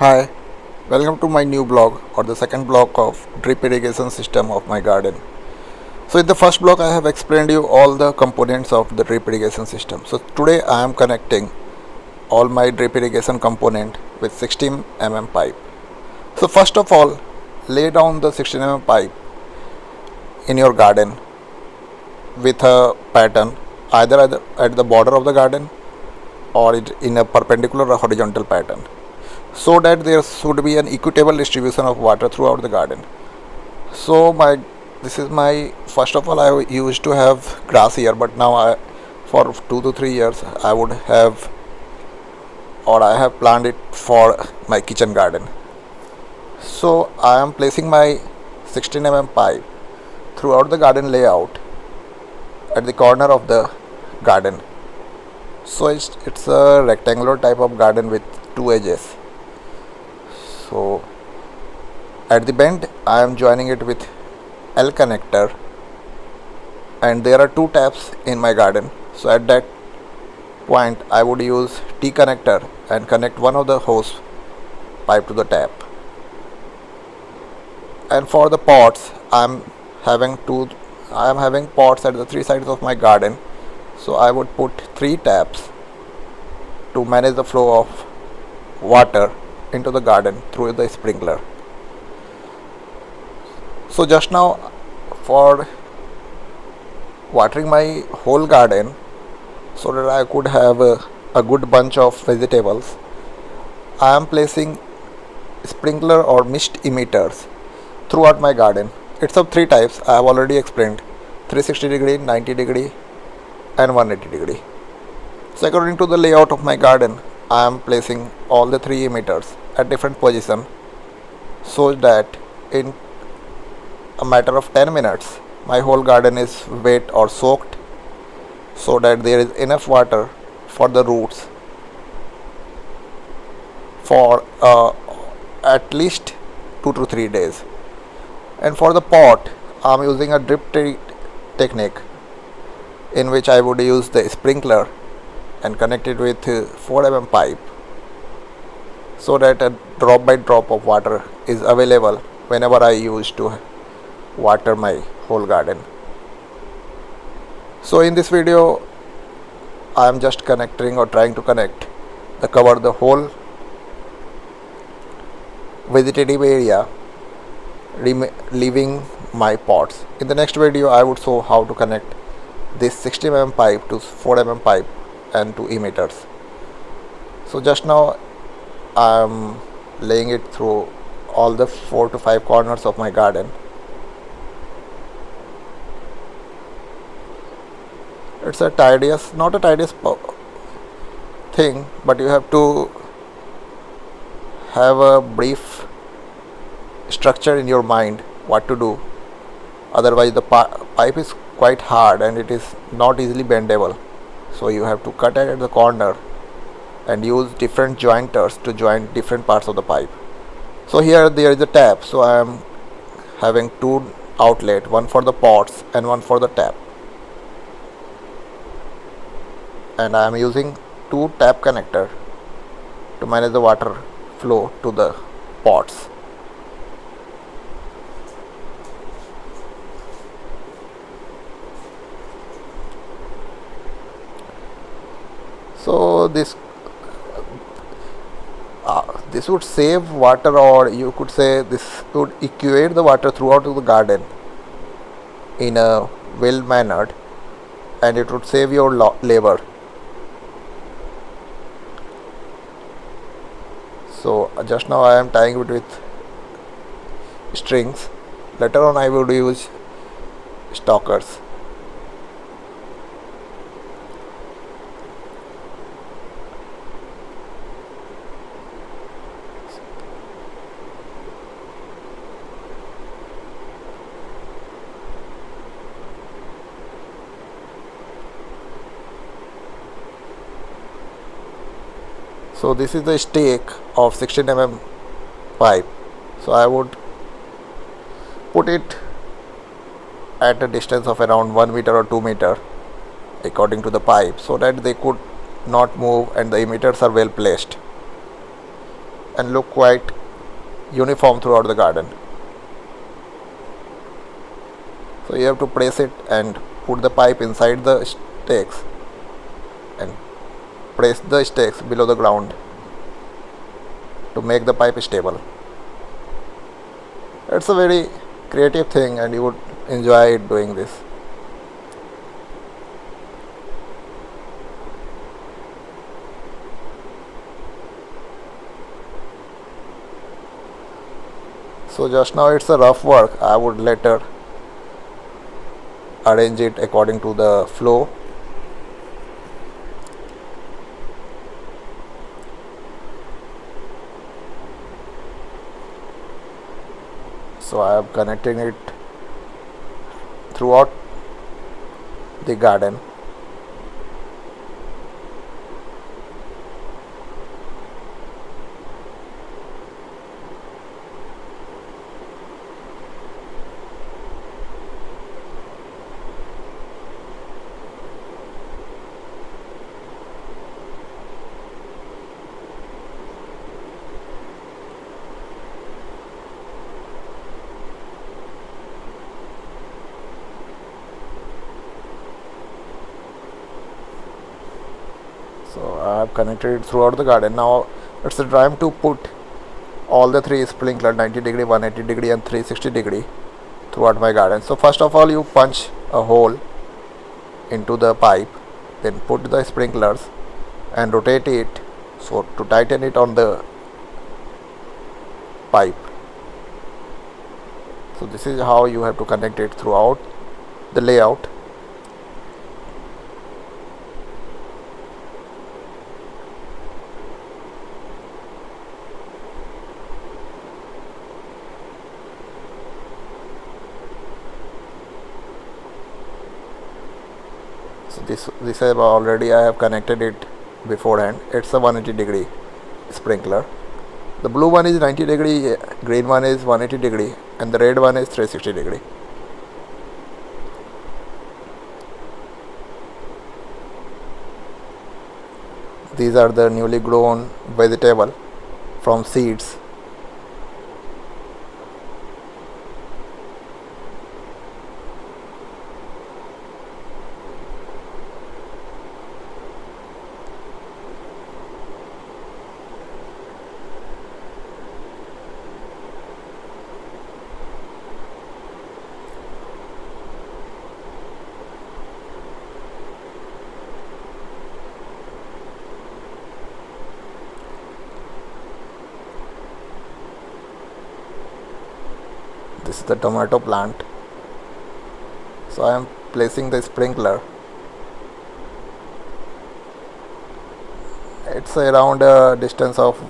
Hi, welcome to my new blog or the second blog of drip irrigation system of my garden. So in the first blog I have explained you all the components of the drip irrigation system. So today I am connecting all my drip irrigation component with 16 pipe. So first of all, lay down the 16 pipe in your garden with a pattern either at the border of the garden or in a perpendicular or horizontal pattern, so that there should be an equitable distribution of water throughout the garden. So this is my first of all, I used to have grass here, but now for 2 to 3 years I would have, or I have planted it for my kitchen garden. So I am placing my 16 pipe throughout the garden layout at the corner of the garden. So it's a rectangular type of garden with two edges. So at the bend I am joining it with L connector, and there are two taps in my garden. So at that point I would use T connector and connect one of the hose pipe to the tap. And for the pots I am having pots at the three sides of my garden. So I would put three taps to manage the flow of water into the garden through the sprinkler. So just now, for watering my whole garden so that I could have a good bunch of vegetables, I am placing sprinkler or mist emitters throughout my garden. It's of three types. I have already explained: 360 degree, 90 degree and 180 degree. So according to the layout of my garden, I am placing all the three emitters at different position, so that in a matter of 10 minutes my whole garden is wet or soaked, so that there is enough water for the roots for at least 2 to 3 days. And for the pot I am using a drip technique, in which I would use the sprinkler and connect it with 4 pipe, so that a drop by drop of water is available whenever I use to water my whole garden. So in this video I am just connecting or trying to cover the whole vegetative area, leaving my pots. In the next video I would show how to connect this 60 pipe to 4 pipe and to emitters. So just now I am laying it through all the 4 to 5 corners of my garden. It's not a tedious thing, but you have to have a brief structure in your mind what to do. Otherwise the pipe is quite hard and it is not easily bendable. So you have to cut it at the corner and use different jointers to join different parts of the pipe. So here there is a tap, so I am having two outlet, one for the pots and one for the tap, and I am using two tap connector to manage the water flow to the pots. So this would save water, or you could say this would equate the water throughout the garden in a well mannered, and it would save your labor. So just now I am tying it with strings. Later on I would use stalkers. So this is the stake of 16 pipe. So I would put it at a distance of around 1 meter or 2 meter according to the pipe, so that they could not move and the emitters are well placed. and look quite uniform throughout the garden. So you have to press it and put the pipe inside the stakes and press the stakes below the ground to make the pipe stable. It's a very creative thing and you would enjoy doing this. So just now it's a rough work. I would later arrange it according to the flow. So I am connecting it throughout the garden. So I have connected it throughout the garden. Now it's the time to put all the three sprinkler 90 degree, 180 degree and 360 degree throughout my garden. So first of all you punch a hole into the pipe, then put the sprinklers and rotate it so to tighten it on the pipe. So this is how you have to connect it throughout the layout. So this have already I have connected it beforehand. It's a 180 degree sprinkler. The blue one is 90 degree, green one is 180 degree and the red one is 360 degree. These are the newly grown vegetable from seeds. This is the tomato plant. So I am placing the sprinkler. It's around a distance of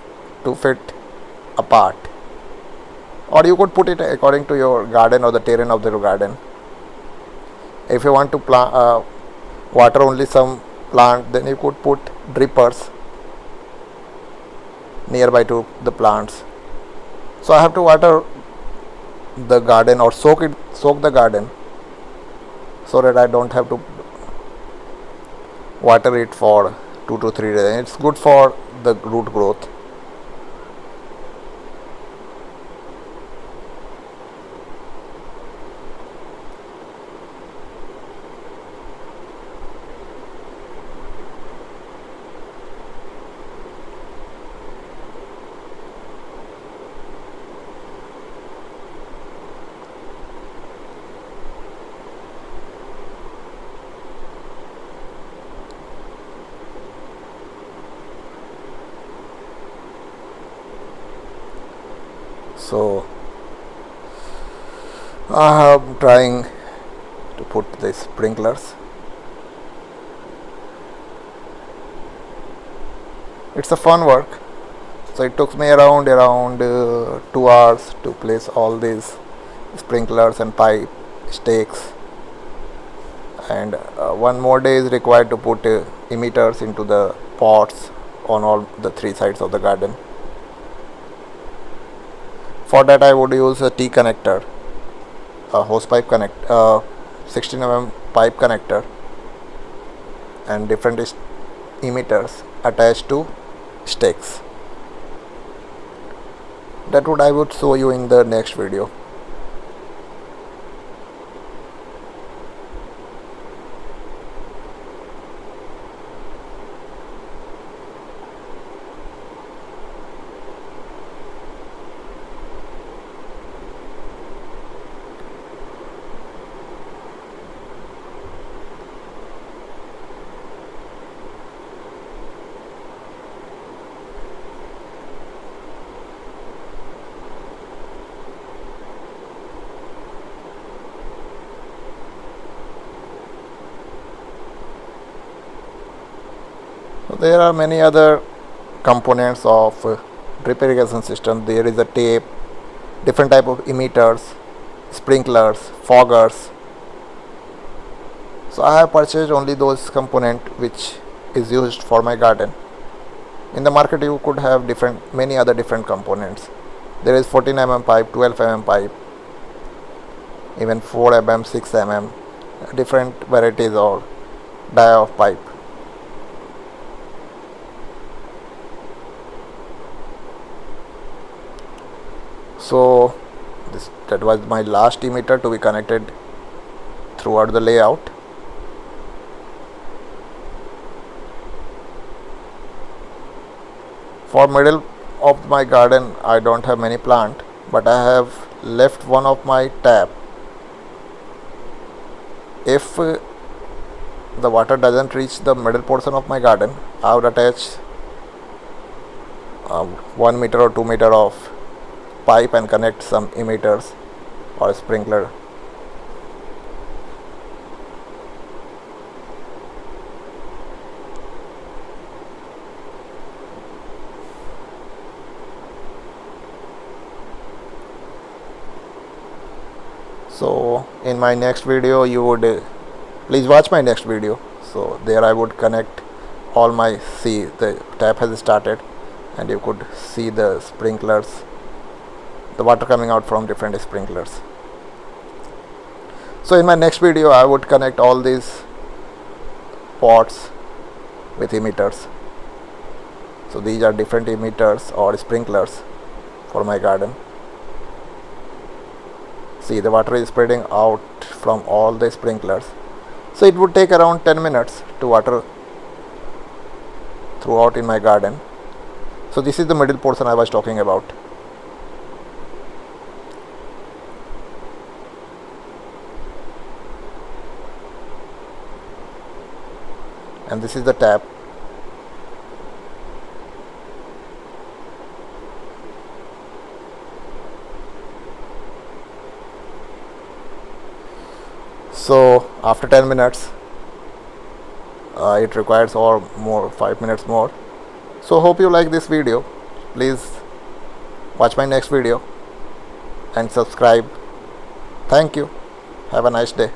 2 feet apart, or you could put it according to your garden or the terrain of the garden. If you want to water only some plant, then you could put drippers nearby to the plants. So I have to water the garden or soak the garden so that I don't have to water it for 2 to 3 days. It's good for the root growth. So I am trying to put the sprinklers. It's a fun work. So it took me around 2 hours to place all these sprinklers and pipe stakes, and 1 more day is required to put emitters into the pots on all the 3 sides of the garden. For that I would use a T connector, a hose pipe 16 mm pipe connector and different emitters attached to stakes. That would I would show you in the next video. There are many other components of drip irrigation system. There is a tape, different type of emitters, sprinklers, foggers. So I have purchased only those component which is used for my garden. In the market you could have many other different components. There is 14 mm pipe, 12 mm pipe, even 4 mm, 6 mm, different varieties or dia of pipe. So that was my last emitter to be connected throughout the layout. For middle of my garden I don't have many plant, but I have left one of my tap. If the water doesn't reach the middle portion of my garden, I would attach 1 meter or 2 meter of pipe and connect some emitters or sprinkler. So in my next video you would please watch my next video. So there I would connect all my, see the tap has started and you could see the sprinklers, the water coming out from different sprinklers. So in my next video I would connect all these pots with emitters. So these are different emitters or sprinklers for my garden. See, the water is spreading out from all the sprinklers. So it would take around 10 minutes to water throughout in my garden. So this is the middle portion I was talking about. And this is the tap. So after 10 minutes it requires or more 5 minutes more. So hope you like this video. Please watch my next video and subscribe. Thank you. Have a nice day.